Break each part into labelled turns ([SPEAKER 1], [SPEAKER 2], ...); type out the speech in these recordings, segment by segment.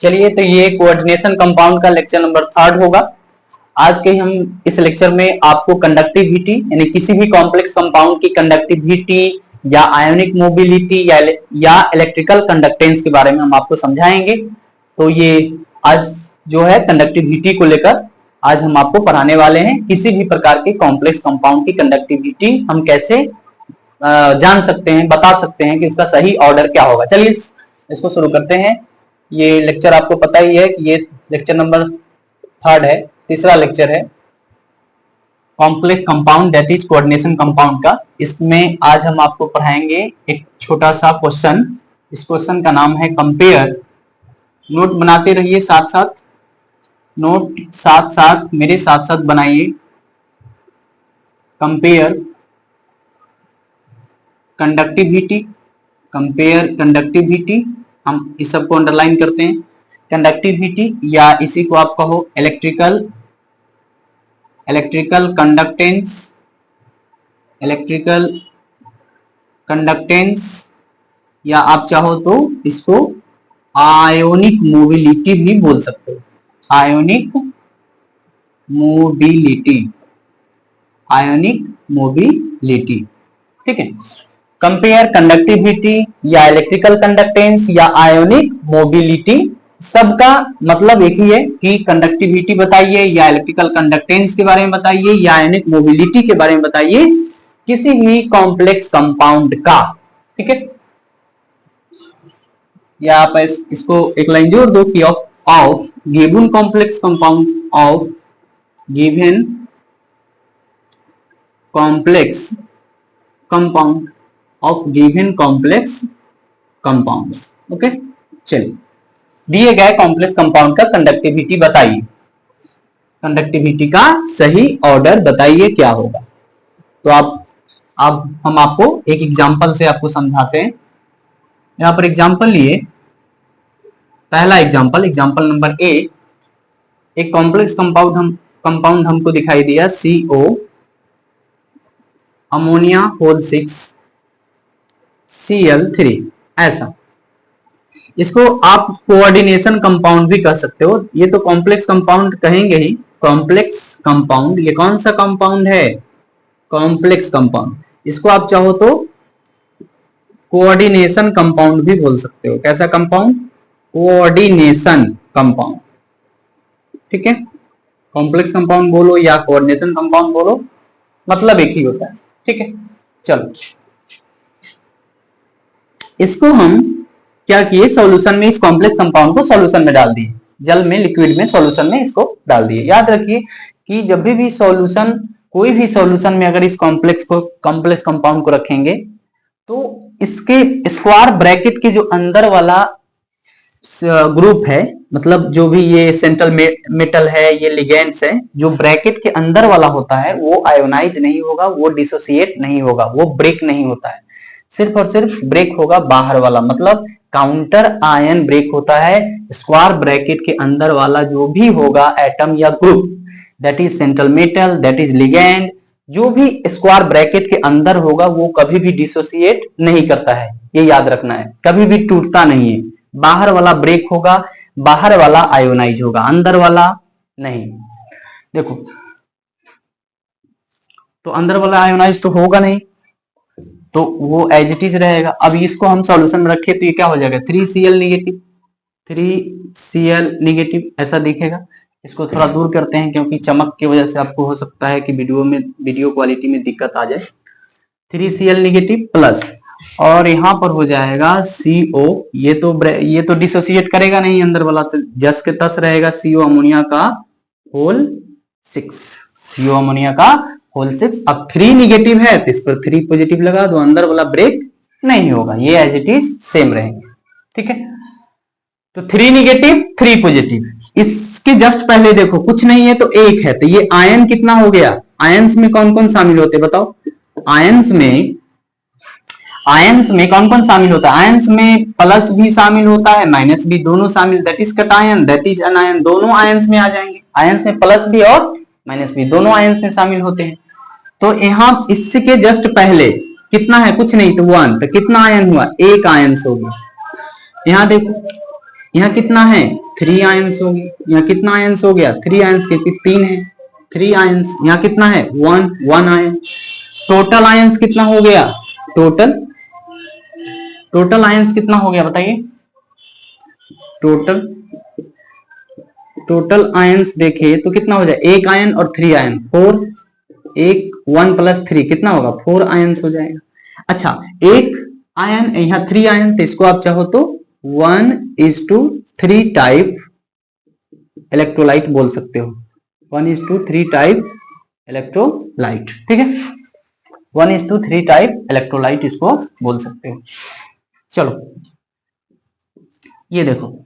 [SPEAKER 1] चलिए, तो ये कोऑर्डिनेशन कंपाउंड का लेक्चर नंबर 3 होगा। आज के हम इस लेक्चर में आपको कंडक्टिविटी यानी किसी भी कॉम्प्लेक्स कंपाउंड की कंडक्टिविटी या आयोनिक मोबिलिटी या इलेक्ट्रिकल कंडक्टेंस के बारे में हम आपको समझाएंगे। तो ये आज जो है कंडक्टिविटी को लेकर आज हम आपको पढ़ाने वाले हैं। किसी भी प्रकार के कॉम्प्लेक्स कंपाउंड की कंडक्टिविटी हम कैसे जान सकते हैं, बता सकते हैं कि इसका सही ऑर्डर क्या होगा। चलिए इसको शुरू करते हैं। ये लेक्चर आपको पता ही है कि ये लेक्चर नंबर 3 है, तीसरा लेक्चर है complex compound that is coordination compound का। इसमें आज हम आपको पढ़ाएंगे एक छोटा सा क्वेश्चन। इस क्वेश्चन का नाम है कंपेयर। नोट बनाते रहिए साथ साथ, नोट साथ साथ मेरे साथ साथ बनाइए। कंपेयर कंडक्टिविटी, कंपेयर कंडक्टिविटी, हम इस सबको अंडरलाइन करते हैं। कंडक्टिविटी या इसी को आप कहो इलेक्ट्रिकल कंडक्टेंस, इलेक्ट्रिकल कंडक्टेंस या आप चाहो तो इसको आयोनिक मोबिलिटी भी बोल सकते हो। आयोनिक मोबिलिटी, आयोनिक मोबिलिटी, ठीक है। कंपेयर कंडक्टिविटी या इलेक्ट्रिकल कंडक्टेंस या आयोनिक मोबिलिटी, सबका मतलब एक ही है कि कंडक्टिविटी बताइए या इलेक्ट्रिकल कंडक्टेंस के बारे में बताइए या आयोनिक मोबिलिटी के बारे में बताइए किसी भी कॉम्प्लेक्स कंपाउंड का, ठीक है। या आप इसको एक लाइन जोड़ दो कि of given complex compound, of given complex compound, of given complex compounds. Okay, चलिए दिए गए कॉम्प्लेक्स कंपाउंड का कंडक्टिविटी बताइए। कंडक्टिविटी का सही ऑर्डर बताइए क्या होगा। तो अब हम आपको एक एग्जांपल से आपको समझाते हैं। यहां पर एग्जांपल लिए, पहला एग्जांपल नंबर ए। एक कॉम्प्लेक्स कंपाउंड हमको दिखाई दिया CO अमोनिया होल 6 Cl3, ऐसा। इसको आप कोऑर्डिनेशन कंपाउंड भी कह सकते हो। ये तो कॉम्प्लेक्स कंपाउंड कहेंगे ही, कॉम्प्लेक्स कंपाउंड। ये कौन सा कंपाउंड है? Complex compound. इसको आप चाहो तो कोऑर्डिनेशन कंपाउंड भी बोल सकते हो। कैसा कंपाउंड? कोऑर्डिनेशन कंपाउंड, ठीक है। कॉम्प्लेक्स कंपाउंड बोलो या कोऑर्डिनेशन कंपाउंड बोलो, मतलब एक ही होता है, ठीक है। चलो इसको हम क्या किए, सॉल्यूशन में इस कॉम्प्लेक्स कंपाउंड को सॉल्यूशन में डाल दिए, जल में, लिक्विड में, सॉल्यूशन में इसको डाल दिए। याद रखिए कि जब भी सॉल्यूशन, कोई भी सॉल्यूशन में अगर इस कॉम्प्लेक्स कंपाउंड को रखेंगे तो इसके स्क्वायर ब्रैकेट के जो अंदर वाला ग्रुप है, मतलब जो भी ये सेंट्रल मेटल है, ये लिगेंड्स है, जो ब्रैकेट के अंदर वाला होता है वो आयोनाइज नहीं होगा, वो डिसोसिएट नहीं होगा, वो ब्रेक नहीं होता है। सिर्फ और सिर्फ ब्रेक होगा बाहर वाला, मतलब काउंटर आयन ब्रेक होता है। स्क्वायर ब्रैकेट के अंदर वाला जो भी होगा एटम या group, that is central metal, that is ligand, जो भी स्क्वायर ब्रैकेट के अंदर होगा वो कभी भी डिसोसिएट नहीं करता है, ये याद रखना है। कभी भी टूटता नहीं है। बाहर वाला ब्रेक होगा, बाहर वाला आयोनाइज होगा, अंदर वाला नहीं। देखो तो अंदर वाला आयोनाइज तो होगा नहीं, तो वो एज इट इज रहेगा। अब इसको हम सॉल्यूशन में रखें तो ये क्या हो जाएगा? 3Cl नेगेटिव, 3Cl नेगेटिव ऐसा दिखेगा। इसको थोड़ा दूर करते हैं क्योंकि चमक की वजह से आपको हो सकता है कि वीडियो क्वालिटी में दिक्कत आ जाए। 3Cl नेगेटिव प्लस, और यहाँ पर हो जाएगा CO। ये तो डिसोसिएट करेगा नहीं अंदर वाला, तो जस के तस रहेगा CO अमोनिया का होल 6, CO अमोनिया का होल 6। अब 3 निगेटिव है तो इस पर 3 पॉजिटिव लगा दो, अंदर वाला ब्रेक नहीं होगा, ये एज इट इज सेम रहेंगे, ठीक है। तो 3 निगेटिव 3 पॉजिटिव। इसके जस्ट पहले देखो कुछ नहीं है तो 1 है, तो ये आयन कितना हो गया? आयंस में कौन कौन शामिल होते बताओ? आयंस में कौन कौन शामिल होता है? आयंस में प्लस भी शामिल होता है, माइनस भी, दोनों शामिल, that is cation, that is अनायन, दोनों आयंस में आ जाएंगे। आयंस में प्लस भी और माइनस भी, दोनों आयंस में शामिल होते हैं। तो यहाँ इसके जस्ट पहले कितना है? कुछ नहीं, तो 1, तो कितना आयन हुआ? 1 आयन हो गया। यहाँ देखो यहाँ कितना है 3 आयंस हो गया, यहाँ कितना आयंस हो गया 3 आयंस, क्योंकि 3 है 3 आयंस। यहाँ कितना है 1 आयन। टोटल आयंस कितना हो गया, टोटल आयंस कितना हो गया बताइए। टोटल आयंस देखे तो कितना हो जाए, 1 आयन और 3 आयन 4, 1 प्लस 3 कितना होगा 4 आयंस हो जाएगा। अच्छा 1 आयन यहाँ 3 आयन, तो इसको आप चाहो तो 1:3 टाइप इलेक्ट्रोलाइट बोल सकते हो, 1:3 टाइप इलेक्ट्रोलाइट, ठीक है 1:3 टाइप इलेक्ट्रोलाइट इसको बोल सकते हो। चलो ये देखो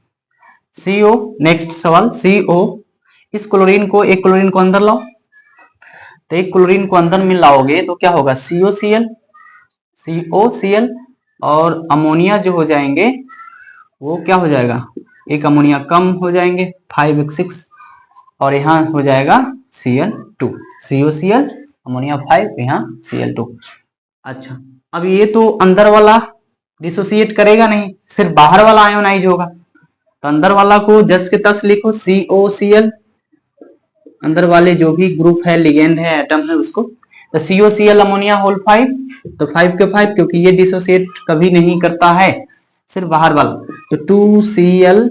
[SPEAKER 1] CO, नेक्स्ट सवाल CO, इस क्लोरीन को, एक क्लोरीन को अंदर लाओ, तो एक क्लोरीन को अंदर में लाओगे तो क्या होगा COCl और अमोनिया जो हो जाएंगे वो क्या हो जाएगा, एक अमोनिया कम हो जाएंगे 5 और यहाँ हो जाएगा Cl2, COCl अमोनिया 5, यहाँ Cl2। अच्छा अब ये तो अंदर वाला डिसोसिएट करेगा नहीं, सिर्फ बाहर वाला आयोनाइज होगा, तो अंदर वाला को जस के तस लिखो COCl, अंदर वाले जो भी ग्रुप है, लिगेंड है, एटम है उसको, तो COCl अमोनिया होल 5, तो 5 के 5 क्योंकि ये डिसोसिएट कभी नहीं करता है, सिर्फ बाहर वाला, तो 2Cl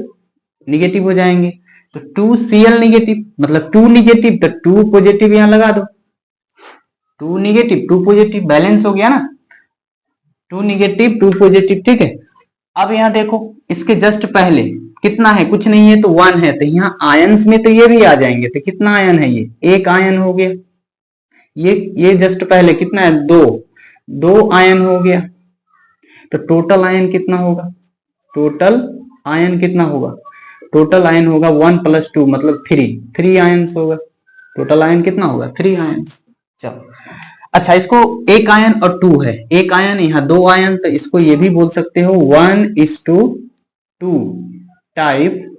[SPEAKER 1] निगेटिव हो जाएंगे, तो 2Cl निगेटिव मतलब 2 निगेटिव, तो 2 पॉजिटिव यहां लगा दो, 2 निगेटिव 2 पॉजिटिव, बैलेंस हो गया ना, 2 निगेटिव 2 पॉजिटिव, ठीक है। अब यहाँ देखो इसके जस्ट पहले कितना है, कुछ नहीं है तो 1 है, तो यहाँ आयंस में तो ये भी आ जाएंगे, तो कितना आयन है ये, 1 आयन हो गया, ये जस्ट पहले कितना है 2 आयन हो गया, तो टोटल आयन कितना होगा, टोटल आयन कितना होगा, टोटल आयन होगा 1 + 2 मतलब 3 आयंस होगा, टोटल आयन कितना होगा 3 आयंस। चलो अच्छा इसको 1 आयन और 2 है, 1 आयन यहाँ 2 आयन, तो इसको ये भी बोल सकते हो 1:2 टाइप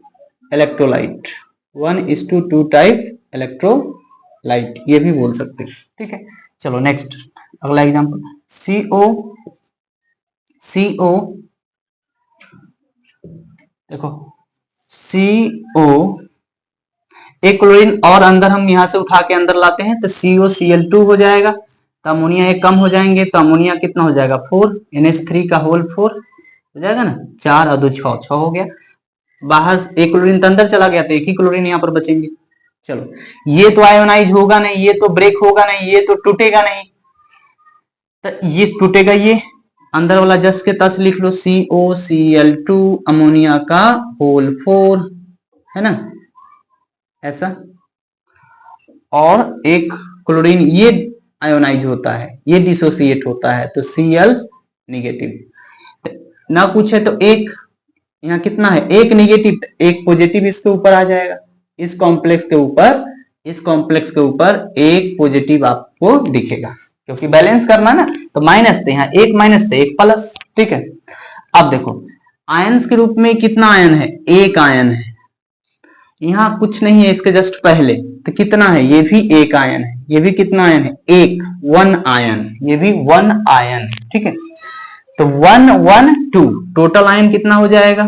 [SPEAKER 1] इलेक्ट्रोलाइट, 1:2 टाइप इलेक्ट्रोलाइट ये भी बोल सकते हो, ठीक है। चलो नेक्स्ट अगला एग्जांपल CO देखो CO, एक क्लोरीन और अंदर हम यहां से उठा के अंदर लाते हैं तो COCl2 हो जाएगा, तो अमोनिया एक कम हो जाएंगे, तो अमोनिया कितना हो जाएगा 4, NH3 का होल 4 हो जाएगा ना, 4 और 2 6 हो गया, बाहर एक क्लोरीन तो अंदर चला गया, तो एक ही क्लोरीन यहाँ पर बचेंगे। चलो ये तो आयोनाइज होगा नहीं, ये तो ब्रेक होगा नहीं, ये तो टूटेगा नहीं, तो ये टूटेगा, ये अंदर वाला जस के तस लिख लो COCl2 अमोनिया का होल 4 है ना ऐसा, और एक क्लोरीन ये आयोनाइज होता है, ये डिसोसिएट होता है, तो Cl निगेटिव, ना पूछे तो एक यहाँ कितना है, एक निगेटिव, एक पॉजिटिव इसके ऊपर आ जाएगा, इस कॉम्प्लेक्स के ऊपर एक पॉजिटिव आपको दिखेगा, क्योंकि बैलेंस करना ना, तो माइनस थे यहाँ, एक माइनस थे एक प्लस, ठीक है। अब देखो आयंस के रूप में कितना आयन है, एक आयन है, यहाँ कुछ नहीं है इसके जस्ट पहले, तो कितना है, ये भी एक आयन है, ये भी कितना आयन है, एक 1 आयन, ये भी 1 आयन, ठीक है। तो 1 1 2 टोटल आयन कितना हो जाएगा,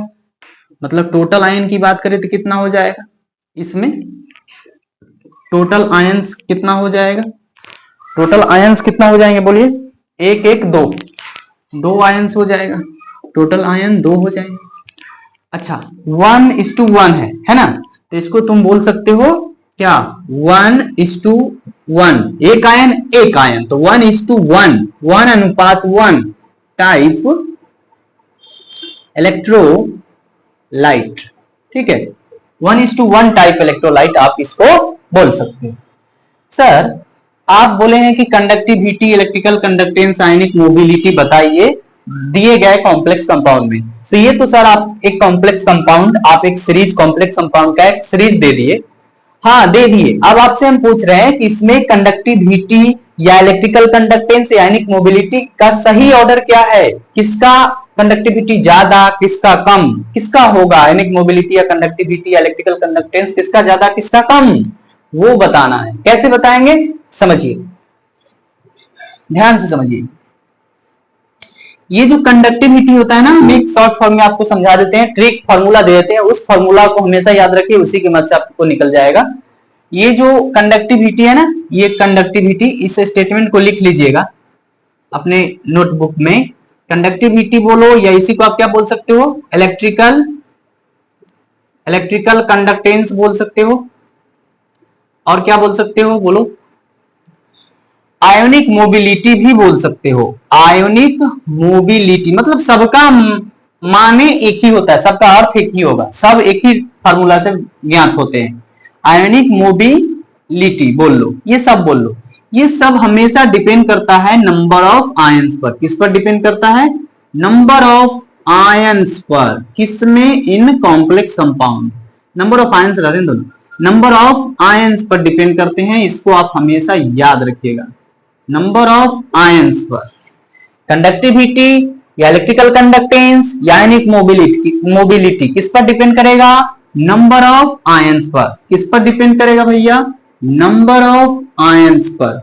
[SPEAKER 1] मतलब टोटल आयन की बात करें तो कितना हो जाएगा, इसमें टोटल आयंस कितना हो जाएगा, टोटल आयंस कितना हो जाएंगे बोलिए, 1 1 2 आयंस हो जाएगा, टोटल आयन 2 हो जाएंगे। अच्छा 1:1 है ना, तो इसको तुम बोल सकते हो क्या 1:1, एक आयन तो 1:1, 1 अनुपात 1 टाइप इलेक्ट्रोलाइट, ठीक है 1:1 टाइप इलेक्ट्रोलाइट आप इसको बोल सकते हो। सर आप बोले हैं कि कंडक्टिविटी, इलेक्ट्रिकल कंडक्टेंस, आयनिक मोबिलिटी बताइए दिए गए कॉम्प्लेक्स कंपाउंड में, तो ये तो सर आप एक कॉम्प्लेक्स कंपाउंड, आप एक सीरीज कॉम्प्लेक्स कंपाउंड का एक सीरीज दे दिए, हाँ दे दिए, अब आपसे हम पूछ रहे हैं कि इसमें कंडक्टिविटी या इलेक्ट्रिकल कंडक्टेंस या आयनिक मोबिलिटी का सही ऑर्डर क्या है, किसका कंडक्टिविटी ज्यादा किसका कम, किसका होगा आयनिक मोबिलिटी या कंडक्टिविटी या इलेक्ट्रिकल कंडक्टेंस किसका ज्यादा किसका कम, वो बताना है। कैसे बताएंगे, समझिए ध्यान से समझिए, ये जो कंडक्टिविटी होता है ना, हम एक शॉर्ट फॉर्म में आपको समझा देते हैं, ट्रिक फॉर्मूला दे देते हैं, उस फॉर्मूला को हमेशा याद रखिए, उसी की मदद से आपको निकल जाएगा। ये जो कंडक्टिविटी है ना, ये कंडक्टिविटी, इस स्टेटमेंट को लिख लीजिएगा अपने नोटबुक में। कंडक्टिविटी बोलो या इसी को आप क्या बोल सकते हो, इलेक्ट्रिकल कंडक्टेंस बोल सकते हो, और क्या बोल सकते हो बोलो, आयोनिक मोबिलिटी भी बोल सकते हो। आयोनिक मोबिलिटी मतलब सबका माने एक ही होता है, सबका अर्थ एक ही होगा, सब एक ही फार्मूला से ज्ञात होते हैं। आयोनिक मोबिलिटी बोल लो, ये सब बोल लो। ये सब हमेशा डिपेंड करता है नंबर ऑफ आयंस पर। किस पर डिपेंड करता है, नंबर ऑफ आयंस पर। किसमें, in complex compound. Number of ions रहते हैं दोनों, नंबर ऑफ आयंस पर डिपेंड करते हैं, इसको आप हमेशा याद रखिएगा, नंबर ऑफ आयंस पर। कंडक्टिविटी या इलेक्ट्रिकल कंडक्टेंस या आयनिक मोबिलिटी किस पर डिपेंड करेगा, नंबर ऑफ आयंस पर। किस पर डिपेंड करेगा भैया, नंबर ऑफ आयंस पर।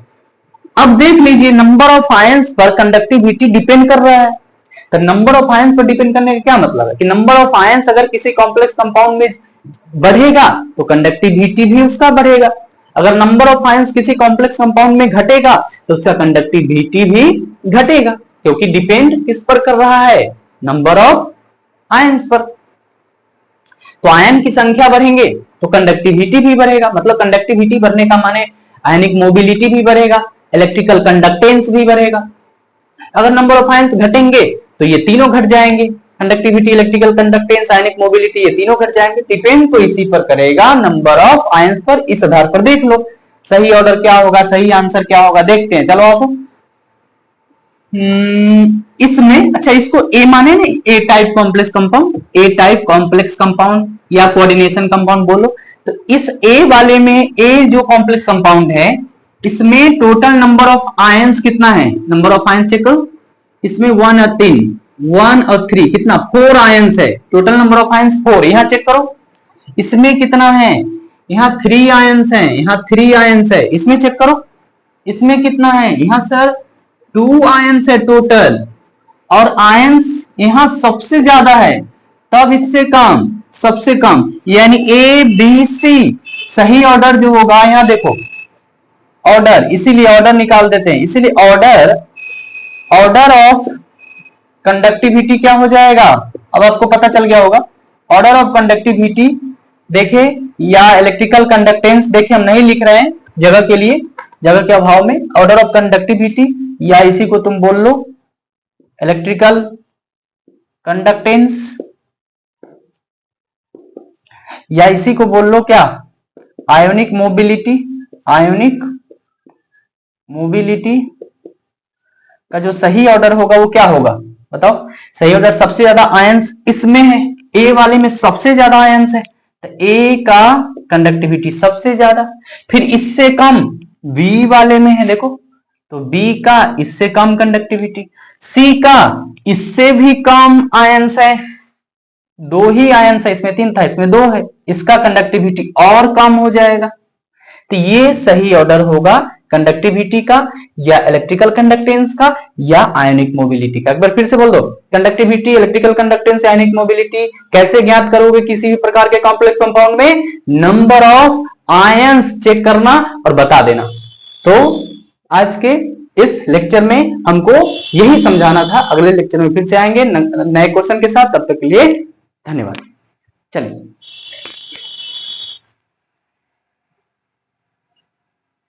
[SPEAKER 1] अब देख लीजिए, नंबर ऑफ आयंस पर कंडक्टिविटी डिपेंड कर रहा है, तो नंबर ऑफ आयंस पर डिपेंड करने का क्या मतलब है कि नंबर ऑफ आयंस अगर किसी कॉम्प्लेक्स कंपाउंड में बढ़ेगा तो कंडक्टिविटी भी उसका बढ़ेगा, अगर नंबर ऑफ आयंस किसी कॉम्प्लेक्स कंपाउंड में घटेगा तो उसका कंडक्टिविटी भी घटेगा, क्योंकि डिपेंड किस पर कर रहा है, नंबर ऑफ आयंस पर। तो आयन की संख्या बढ़ेंगे तो कंडक्टिविटी भी बढ़ेगा, मतलब कंडक्टिविटी बढ़ने का माने आयनिक मोबिलिटी भी बढ़ेगा, इलेक्ट्रिकल कंडक्टेंस भी बढ़ेगा। अगर नंबर ऑफ आयंस घटेंगे तो ये तीनों घट जाएंगे, कंडक्टिविटी, इलेक्ट्रिकल कंडक्टेंस, आयनिक मोबिलिटी, ये तीनों घट जाएंगे। डिपेंड तो इसी पर करेगा, नंबर ऑफ आयंस पर। इस आधार पर देख लो सही ऑर्डर क्या होगा, सही आंसर क्या होगा, देखते हैं। चलो आप इसमें, अच्छा इसको ए माने नहीं, ए टाइप कॉम्प्लेक्स कंपाउंड, ए टाइप कॉम्प्लेक्स कंपाउंड या कोऑर्डिनेशन कंपाउंड बोलो। तो इस ए वाले में, ए जो कॉम्प्लेक्स कंपाउंड है, इसमें टोटल नंबर ऑफ आयंस कितना है, नंबर ऑफ आयंस चेक करो। इसमें 1 और 3, 1 और 3 कितना, 4 आयंस है, टोटल नंबर ऑफ आयंस 4। यहां चेक करो इसमें कितना है, यहां 3 आयंस है, यहां 3 आयंस है। इसमें चेक करो इसमें कितना है, यहां सर 2 आयंस है टोटल, और आयंस यहां सबसे ज्यादा है, तब इससे कम, सबसे कम, यानी ए बी सी सही ऑर्डर जो होगा, यहां देखो ऑर्डर, इसीलिए ऑर्डर निकाल देते हैं, इसीलिए ऑर्डर ऑफ कंडक्टिविटी क्या हो जाएगा, अब आपको पता चल गया होगा। ऑर्डर ऑफ कंडक्टिविटी देखे या इलेक्ट्रिकल कंडक्टेंस देखे, हम नहीं लिख रहे हैं जगह के लिए, जगह के अभाव में। ऑर्डर ऑफ कंडक्टिविटी या इसी को तुम बोल लो इलेक्ट्रिकल कंडक्टेंस, या इसी को बोल लो क्या, आयोनिक मोबिलिटी। आयोनिक मोबिलिटी का जो सही ऑर्डर होगा वो क्या होगा बताओ, सही ऑर्डर, सबसे ज्यादा आयंस इसमें है, ए वाले में सबसे ज्यादा आयंस है, तो ए का कंडक्टिविटी सबसे ज्यादा, फिर इससे कम बी वाले में है देखो, तो बी का इससे कम कंडक्टिविटी, सी का इससे भी कम आयंस है, 2 ही आयंस है, इसमें 3 था इसमें 2 है, इसका कंडक्टिविटी और कम हो जाएगा। तो ये सही ऑर्डर होगा कंडक्टिविटी का, या इलेक्ट्रिकल कंडक्टेंस का, या आयनिक मोबिलिटी का। एक बार फिर से बोल दो, कंडक्टिविटी, इलेक्ट्रिकल कंडक्टेंस, आयनिक मोबिलिटी कैसे ज्ञात करोगे किसी भी प्रकार के कॉम्प्लेक्स कंपाउंड में, नंबर ऑफ आयंस चेक करना और बता देना। तो आज के इस लेक्चर में हमको यही समझाना था, अगले लेक्चर में फिर से आएंगे नए क्वेश्चन के साथ, तब तक के लिए धन्यवाद। चलिए।